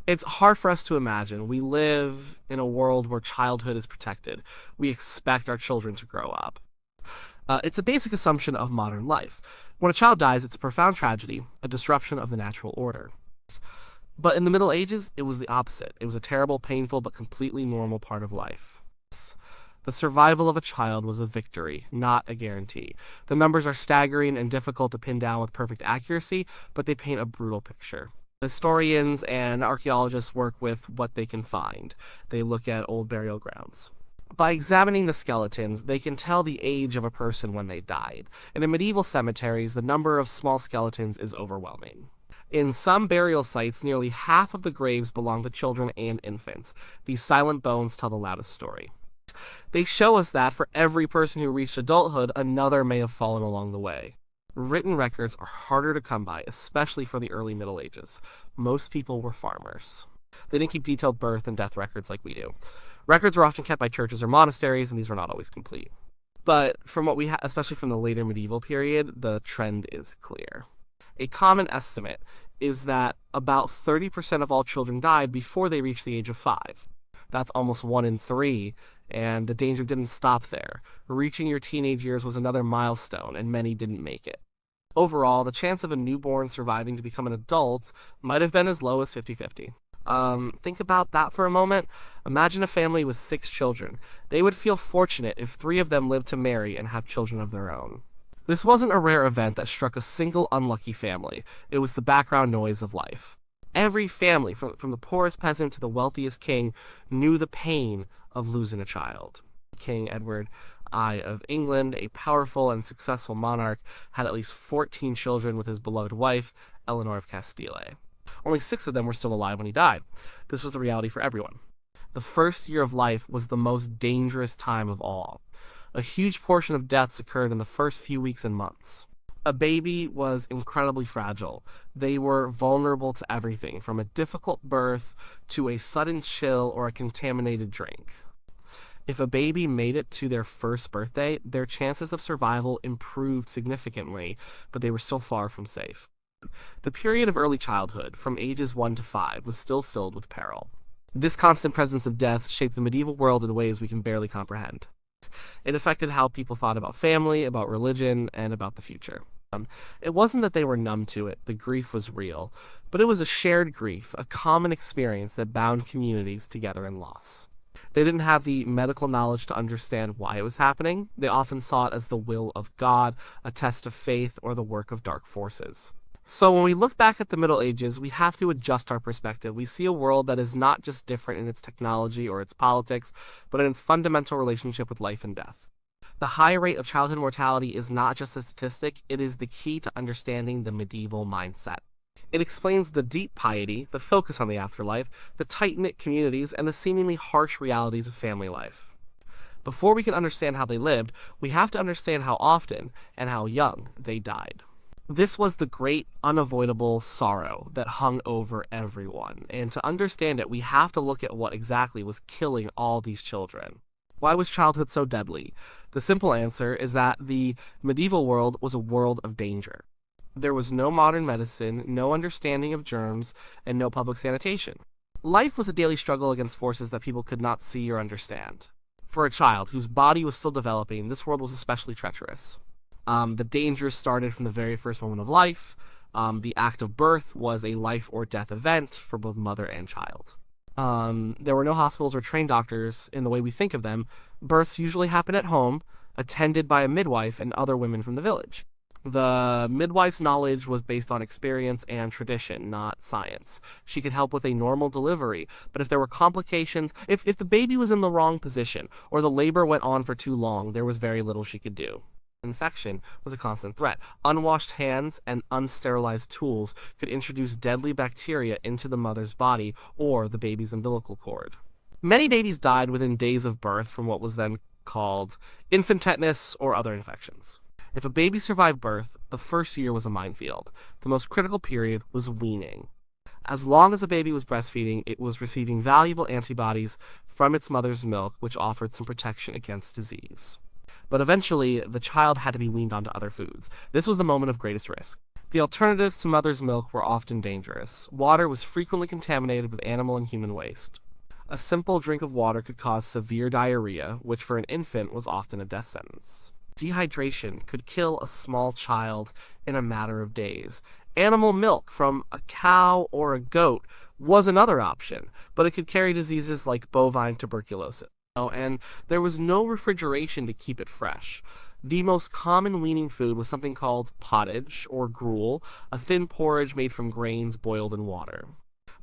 It's hard for us to imagine. We live in a world where childhood is protected. We expect our children to grow up. It's a basic assumption of modern life. When a child dies, it's a profound tragedy, a disruption of the natural order. But in the Middle Ages, it was the opposite. It was a terrible, painful, but completely normal part of life. The survival of a child was a victory, not a guarantee. The numbers are staggering and difficult to pin down with perfect accuracy, but they paint a brutal picture. Historians and archaeologists work with what they can find. They look at old burial grounds. By examining the skeletons, they can tell the age of a person when they died. And in medieval cemeteries, the number of small skeletons is overwhelming. In some burial sites, nearly half of the graves belong to children and infants. These silent bones tell the loudest story. They show us that for every person who reached adulthood, another may have fallen along the way. Written records are harder to come by, especially for the early Middle Ages. Most people were farmers. They didn't keep detailed birth and death records like we do. Records were often kept by churches or monasteries, and these were not always complete. But from what we have, especially from the later medieval period, the trend is clear. A common estimate is that about 30% of all children died before they reached the age of 5. That's almost 1 in 3, and the danger didn't stop there. Reaching your teenage years was another milestone, and many didn't make it. Overall, the chance of a newborn surviving to become an adult might have been as low as 50-50. Think about that for a moment. Imagine a family with 6 children. They would feel fortunate if 3 of them lived to marry and have children of their own. This wasn't a rare event that struck a single unlucky family. It was the background noise of life. Every family, from the poorest peasant to the wealthiest king, knew the pain of losing a child. King Edward I of England, a powerful and successful monarch, had at least 14 children with his beloved wife, Eleanor of Castile. Only 6 of them were still alive when he died. This was the reality for everyone. The first year of life was the most dangerous time of all. A huge portion of deaths occurred in the first few weeks and months. A baby was incredibly fragile. They were vulnerable to everything, from a difficult birth to a sudden chill or a contaminated drink. If a baby made it to their first birthday, their chances of survival improved significantly, but they were still far from safe. The period of early childhood, from ages 1 to 5, was still filled with peril. This constant presence of death shaped the medieval world in ways we can barely comprehend. It affected how people thought about family, about religion, and about the future. It wasn't that they were numb to it, the grief was real, but it was a shared grief, a common experience that bound communities together in loss. They didn't have the medical knowledge to understand why it was happening. They often saw it as the will of God, a test of faith, or the work of dark forces. So when we look back at the Middle Ages, we have to adjust our perspective. We see a world that is not just different in its technology or its politics, but in its fundamental relationship with life and death. The high rate of childhood mortality is not just a statistic, it is the key to understanding the medieval mindset. It explains the deep piety, the focus on the afterlife, the tight-knit communities, and the seemingly harsh realities of family life. Before we can understand how they lived, we have to understand how often and how young they died. This was the great, unavoidable sorrow that hung over everyone, and to understand it, we have to look at what exactly was killing all these children. Why was childhood so deadly? The simple answer is that the medieval world was a world of danger. There was no modern medicine, no understanding of germs, and no public sanitation. Life was a daily struggle against forces that people could not see or understand. For a child whose body was still developing, this world was especially treacherous. The dangers started from the very first moment of life. The act of birth was a life or death event for both mother and child. There were no hospitals or trained doctors in the way we think of them. Births usually happened at home, attended by a midwife and other women from the village. The midwife's knowledge was based on experience and tradition, not science. She could help with a normal delivery, but if there were complications, if the baby was in the wrong position, or the labor went on for too long, there was very little she could do. Infection was a constant threat. Unwashed hands and unsterilized tools could introduce deadly bacteria into the mother's body or the baby's umbilical cord. Many babies died within days of birth from what was then called infant tetanus or other infections. If a baby survived birth, the first year was a minefield. The most critical period was weaning. As long as the baby was breastfeeding, it was receiving valuable antibodies from its mother's milk, which offered some protection against disease. But eventually, the child had to be weaned onto other foods. This was the moment of greatest risk. The alternatives to mother's milk were often dangerous. Water was frequently contaminated with animal and human waste. A simple drink of water could cause severe diarrhea, which for an infant was often a death sentence. Dehydration could kill a small child in a matter of days. Animal milk from a cow or a goat was another option, but it could carry diseases like bovine tuberculosis. And there was no refrigeration to keep it fresh. The most common weaning food was something called pottage or gruel, a thin porridge made from grains boiled in water.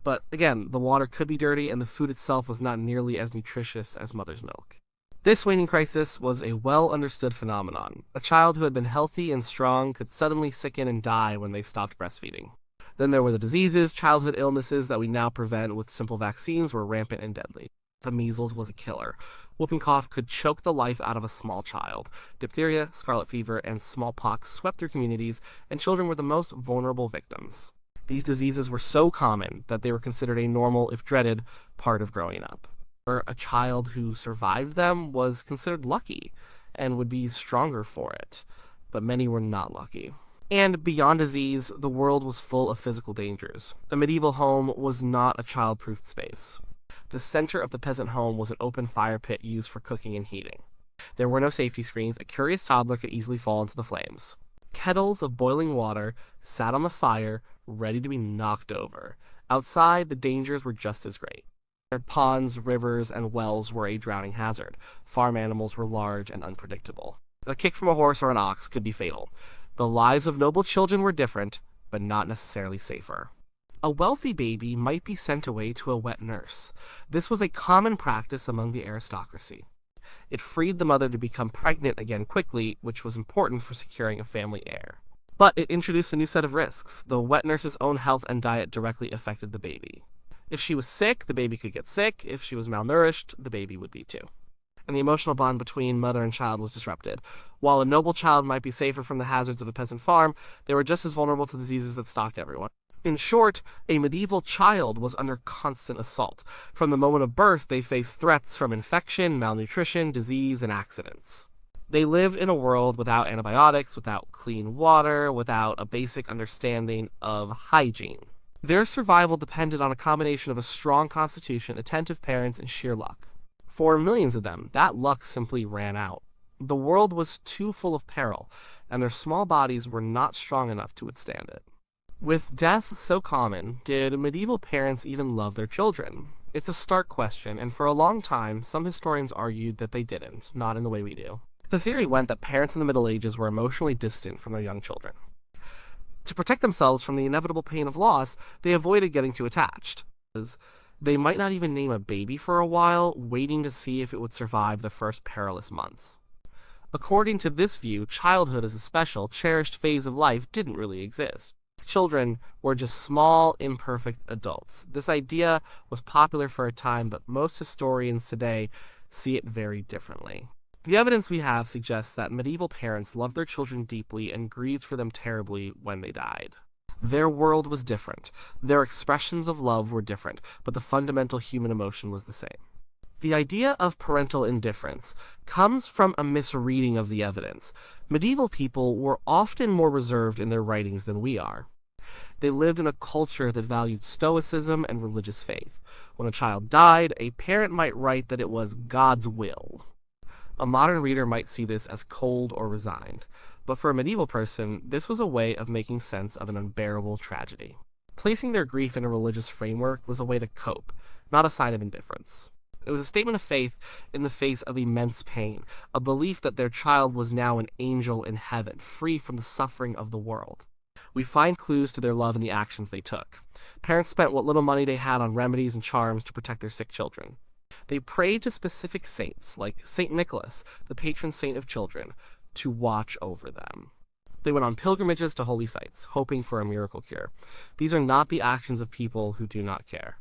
But again, the water could be dirty and the food itself was not nearly as nutritious as mother's milk. This weaning crisis was a well understood phenomenon. A child who had been healthy and strong could suddenly sicken and die when they stopped breastfeeding. Then there were the diseases, childhood illnesses that we now prevent with simple vaccines were rampant and deadly. The measles was a killer. Whooping cough could choke the life out of a small child. Diphtheria, scarlet fever, and smallpox swept through communities, and children were the most vulnerable victims. These diseases were so common that they were considered a normal, if dreaded, part of growing up. A child who survived them was considered lucky and would be stronger for it, but many were not lucky. And beyond disease, the world was full of physical dangers. The medieval home was not a child-proof space. The center of the peasant home was an open fire pit used for cooking and heating. There were no safety screens. A curious toddler could easily fall into the flames. Kettles of boiling water sat on the fire, ready to be knocked over. Outside, the dangers were just as great. Ponds, rivers, and wells were a drowning hazard. Farm animals were large and unpredictable. A kick from a horse or an ox could be fatal. The lives of noble children were different, but not necessarily safer. A wealthy baby might be sent away to a wet nurse. This was a common practice among the aristocracy. It freed the mother to become pregnant again quickly, which was important for securing a family heir. But it introduced a new set of risks. The wet nurse's own health and diet directly affected the baby. If she was sick, the baby could get sick. If she was malnourished, the baby would be too. And the emotional bond between mother and child was disrupted. While a noble child might be safer from the hazards of a peasant farm, they were just as vulnerable to diseases that stalked everyone. In short, a medieval child was under constant assault. From the moment of birth, they faced threats from infection, malnutrition, disease, and accidents. They lived in a world without antibiotics, without clean water, without a basic understanding of hygiene. Their survival depended on a combination of a strong constitution, attentive parents, and sheer luck. For millions of them, that luck simply ran out. The world was too full of peril, and their small bodies were not strong enough to withstand it. With death so common, did medieval parents even love their children? It's a stark question, and for a long time, some historians argued that they didn't, not in the way we do. The theory went that parents in the Middle Ages were emotionally distant from their young children. To protect themselves from the inevitable pain of loss, they avoided getting too attached. They might not even name a baby for a while, waiting to see if it would survive the first perilous months. According to this view, childhood as a special, cherished phase of life didn't really exist. Children were just small, imperfect adults. This idea was popular for a time, but most historians today see it very differently. The evidence we have suggests that medieval parents loved their children deeply and grieved for them terribly when they died. Their world was different. Their expressions of love were different, but the fundamental human emotion was the same. The idea of parental indifference comes from a misreading of the evidence. Medieval people were often more reserved in their writings than we are. They lived in a culture that valued stoicism and religious faith. When a child died, a parent might write that it was God's will. A modern reader might see this as cold or resigned, but for a medieval person, this was a way of making sense of an unbearable tragedy. Placing their grief in a religious framework was a way to cope, not a sign of indifference. It was a statement of faith in the face of immense pain, a belief that their child was now an angel in heaven, free from the suffering of the world. We find clues to their love in the actions they took. Parents spent what little money they had on remedies and charms to protect their sick children. They prayed to specific saints, like Saint Nicholas, the patron saint of children, to watch over them. They went on pilgrimages to holy sites, hoping for a miracle cure. These are not the actions of people who do not care.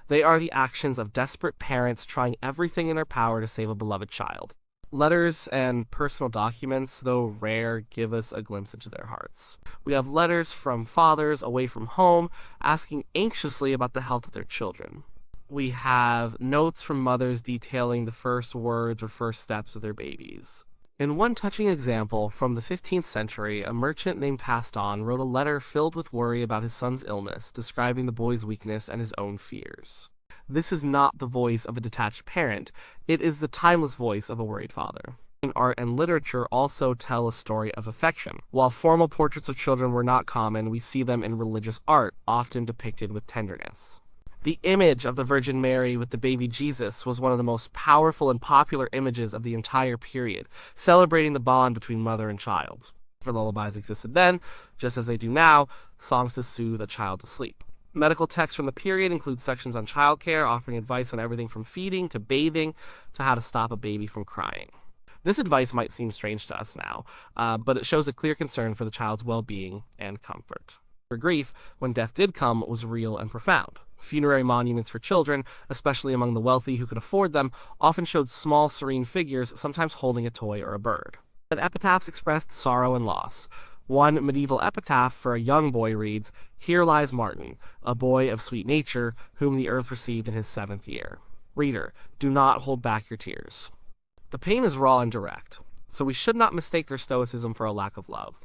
They are the actions of desperate parents trying everything in their power to save a beloved child. Letters and personal documents, though rare, give us a glimpse into their hearts. We have letters from fathers away from home, asking anxiously about the health of their children. We have notes from mothers detailing the first words or first steps of their babies. In one touching example from the 15th century, a merchant named Paston wrote a letter filled with worry about his son's illness, describing the boy's weakness and his own fears. This is not the voice of a detached parent, it is the timeless voice of a worried father. Art and literature also tell a story of affection. While formal portraits of children were not common, we see them in religious art, often depicted with tenderness. The image of the Virgin Mary with the baby Jesus was one of the most powerful and popular images of the entire period, celebrating the bond between mother and child. For lullabies existed then, just as they do now, songs to soothe a child to sleep. Medical texts from the period include sections on childcare, offering advice on everything from feeding to bathing to how to stop a baby from crying. This advice might seem strange to us now, but it shows a clear concern for the child's well-being and comfort. For grief, when death did come, was real and profound. Funerary monuments for children, especially among the wealthy who could afford them, often showed small, serene figures, sometimes holding a toy or a bird. And epitaphs expressed sorrow and loss. One medieval epitaph for a young boy reads, "Here lies Martin, a boy of sweet nature, whom the earth received in his 7th year." Reader, do not hold back your tears. The pain is raw and direct, so we should not mistake their stoicism for a lack of love.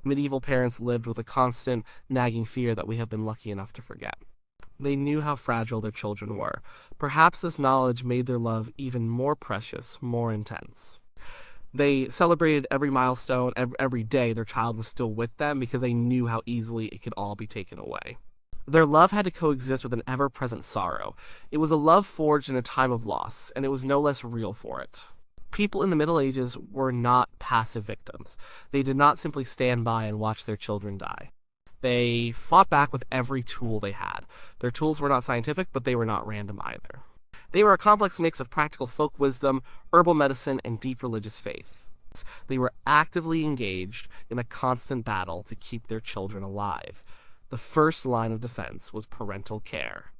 Medieval parents lived with a constant, nagging fear that we have been lucky enough to forget. They knew how fragile their children were. Perhaps this knowledge made their love even more precious, more intense. They celebrated every milestone, every day their child was still with them because they knew how easily it could all be taken away. Their love had to coexist with an ever-present sorrow. It was a love forged in a time of loss, and it was no less real for it. People in the Middle Ages were not passive victims. They did not simply stand by and watch their children die. They fought back with every tool they had. Their tools were not scientific, but they were not random either. They were a complex mix of practical folk wisdom, herbal medicine, and deep religious faith. They were actively engaged in a constant battle to keep their children alive. The first line of defense was parental care.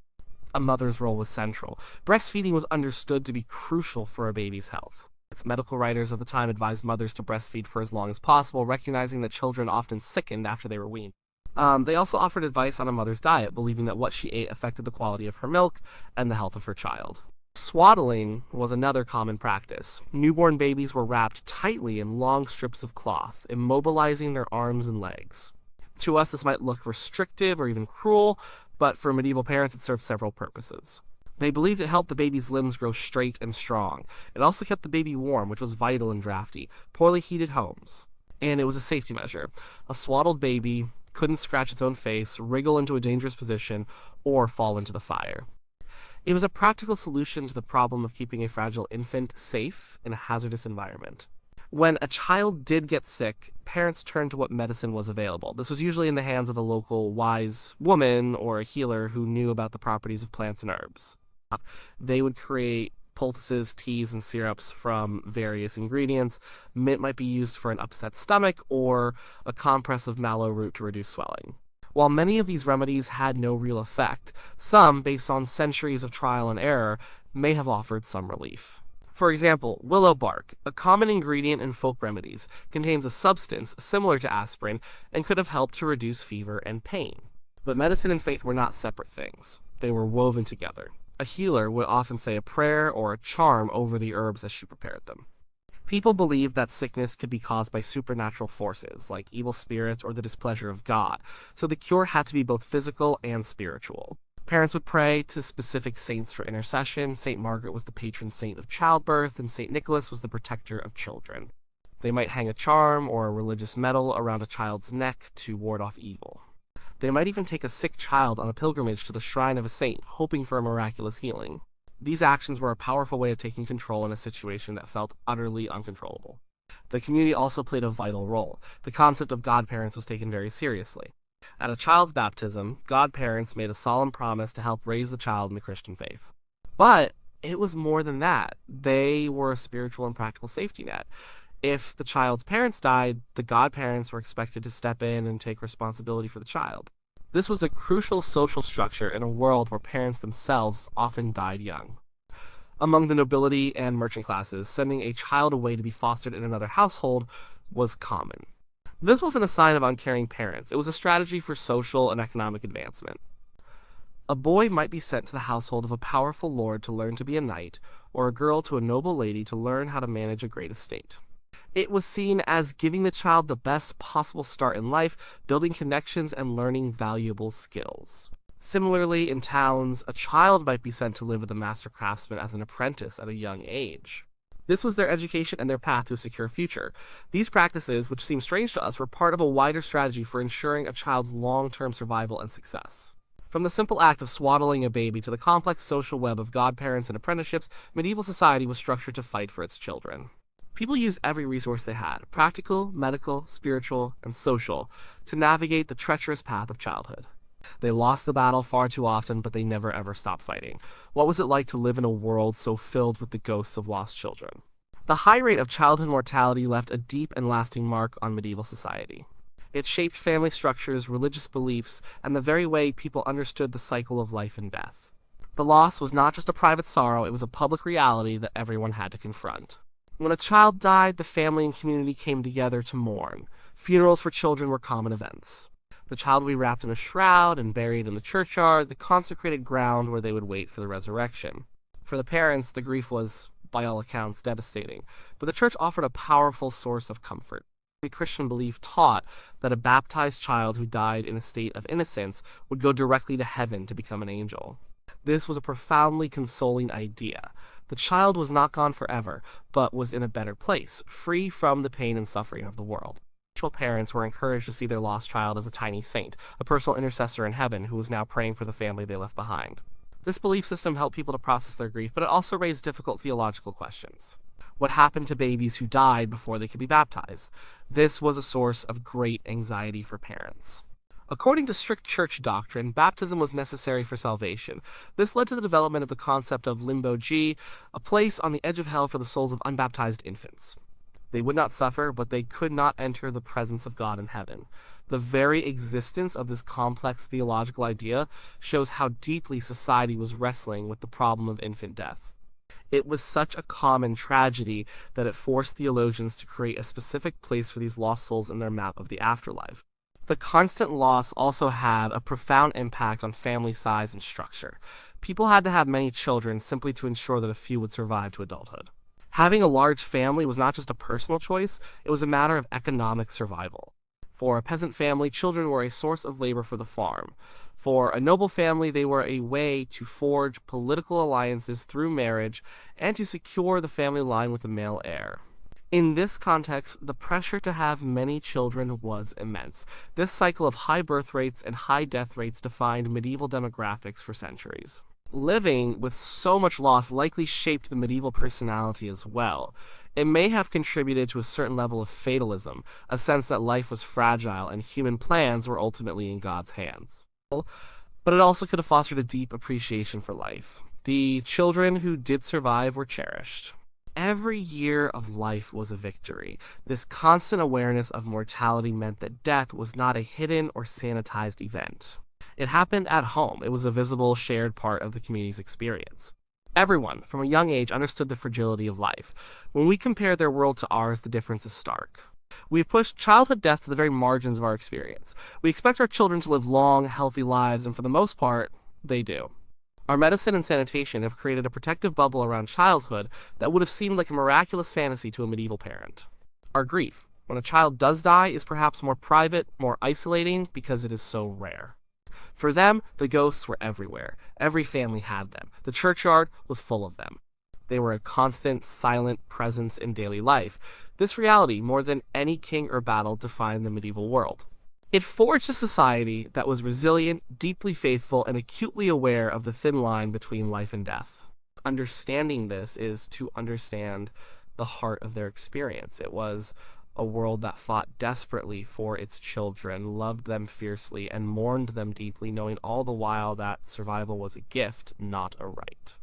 A mother's role was central. Breastfeeding was understood to be crucial for a baby's health. Medical writers of the time advised mothers to breastfeed for as long as possible, recognizing that children often sickened after they were weaned. They also offered advice on a mother's diet, believing that what she ate affected the quality of her milk and the health of her child. Swaddling was another common practice. Newborn babies were wrapped tightly in long strips of cloth, immobilizing their arms and legs. To us, this might look restrictive or even cruel, but for medieval parents, it served several purposes. They believed it helped the baby's limbs grow straight and strong. It also kept the baby warm, which was vital in drafty, poorly heated homes. And it was a safety measure. A swaddled baby couldn't scratch its own face, wriggle into a dangerous position, or fall into the fire. It was a practical solution to the problem of keeping a fragile infant safe in a hazardous environment. When a child did get sick, parents turned to what medicine was available. This was usually in the hands of a local wise woman or a healer who knew about the properties of plants and herbs. They would create poultices, teas, and syrups from various ingredients. Mint might be used for an upset stomach or a compress of mallow root to reduce swelling. While many of these remedies had no real effect, some, based on centuries of trial and error, may have offered some relief. For example, willow bark, a common ingredient in folk remedies, contains a substance similar to aspirin and could have helped to reduce fever and pain. But medicine and faith were not separate things. They were woven together. A healer would often say a prayer or a charm over the herbs as she prepared them. People believed that sickness could be caused by supernatural forces, like evil spirits or the displeasure of God, so the cure had to be both physical and spiritual. Parents would pray to specific saints for intercession. St. Margaret was the patron saint of childbirth, and St. Nicholas was the protector of children. They might hang a charm or a religious medal around a child's neck to ward off evil. They might even take a sick child on a pilgrimage to the shrine of a saint, hoping for a miraculous healing. These actions were a powerful way of taking control in a situation that felt utterly uncontrollable. The community also played a vital role. The concept of godparents was taken very seriously. At a child's baptism, godparents made a solemn promise to help raise the child in the Christian faith. But it was more than that. They were a spiritual and practical safety net. If the child's parents died, the godparents were expected to step in and take responsibility for the child. This was a crucial social structure in a world where parents themselves often died young. Among the nobility and merchant classes, sending a child away to be fostered in another household was common. This wasn't a sign of uncaring parents, it was a strategy for social and economic advancement. A boy might be sent to the household of a powerful lord to learn to be a knight, or a girl to a noble lady to learn how to manage a great estate. It was seen as giving the child the best possible start in life, building connections, and learning valuable skills. Similarly, in towns, a child might be sent to live with a master craftsman as an apprentice at a young age. This was their education and their path to a secure future. These practices, which seem strange to us, were part of a wider strategy for ensuring a child's long-term survival and success. From the simple act of swaddling a baby to the complex social web of godparents and apprenticeships, medieval society was structured to fight for its children. People used every resource they had, practical, medical, spiritual, and social, to navigate the treacherous path of childhood. They lost the battle far too often, but they never ever stopped fighting. What was it like to live in a world so filled with the ghosts of lost children? The high rate of childhood mortality left a deep and lasting mark on medieval society. It shaped family structures, religious beliefs, and the very way people understood the cycle of life and death. The loss was not just a private sorrow, it was a public reality that everyone had to confront. When a child died, the family and community came together to mourn. Funerals for children were common events. The child would be wrapped in a shroud and buried in the churchyard, the consecrated ground where they would wait for the resurrection. For the parents, the grief was, by all accounts, devastating, but the church offered a powerful source of comfort. The Christian belief taught that a baptized child who died in a state of innocence would go directly to heaven to become an angel. This was a profoundly consoling idea. The child was not gone forever, but was in a better place, free from the pain and suffering of the world. Spiritual parents were encouraged to see their lost child as a tiny saint, a personal intercessor in heaven who was now praying for the family they left behind. This belief system helped people to process their grief, but it also raised difficult theological questions. What happened to babies who died before they could be baptized? This was a source of great anxiety for parents. According to strict church doctrine, baptism was necessary for salvation. This led to the development of the concept of limbo G, a place on the edge of hell for the souls of unbaptized infants. They would not suffer, but they could not enter the presence of God in heaven. The very existence of this complex theological idea shows how deeply society was wrestling with the problem of infant death. It was such a common tragedy that it forced theologians to create a specific place for these lost souls in their map of the afterlife. The constant loss also had a profound impact on family size and structure. People had to have many children simply to ensure that a few would survive to adulthood. Having a large family was not just a personal choice, it was a matter of economic survival. For a peasant family, children were a source of labor for the farm. For a noble family, they were a way to forge political alliances through marriage and to secure the family line with a male heir. In this context, the pressure to have many children was immense. This cycle of high birth rates and high death rates defined medieval demographics for centuries. Living with so much loss likely shaped the medieval personality as well. It may have contributed to a certain level of fatalism, a sense that life was fragile and human plans were ultimately in God's hands. But it also could have fostered a deep appreciation for life. The children who did survive were cherished. Every year of life was a victory. This constant awareness of mortality meant that death was not a hidden or sanitized event. It happened at home. It was a visible, shared part of the community's experience. Everyone, from a young age, understood the fragility of life. When we compare their world to ours, the difference is stark. We've pushed childhood death to the very margins of our experience. We expect our children to live long, healthy lives, and for the most part, they do. Our medicine and sanitation have created a protective bubble around childhood that would have seemed like a miraculous fantasy to a medieval parent. Our grief, when a child does die, is perhaps more private, more isolating, because it is so rare. For them, the ghosts were everywhere. Every family had them. The churchyard was full of them. They were a constant, silent presence in daily life. This reality, more than any king or battle, defined the medieval world. It forged a society that was resilient, deeply faithful, and acutely aware of the thin line between life and death. Understanding this is to understand the heart of their experience. It was a world that fought desperately for its children, loved them fiercely, and mourned them deeply, knowing all the while that survival was a gift, not a right.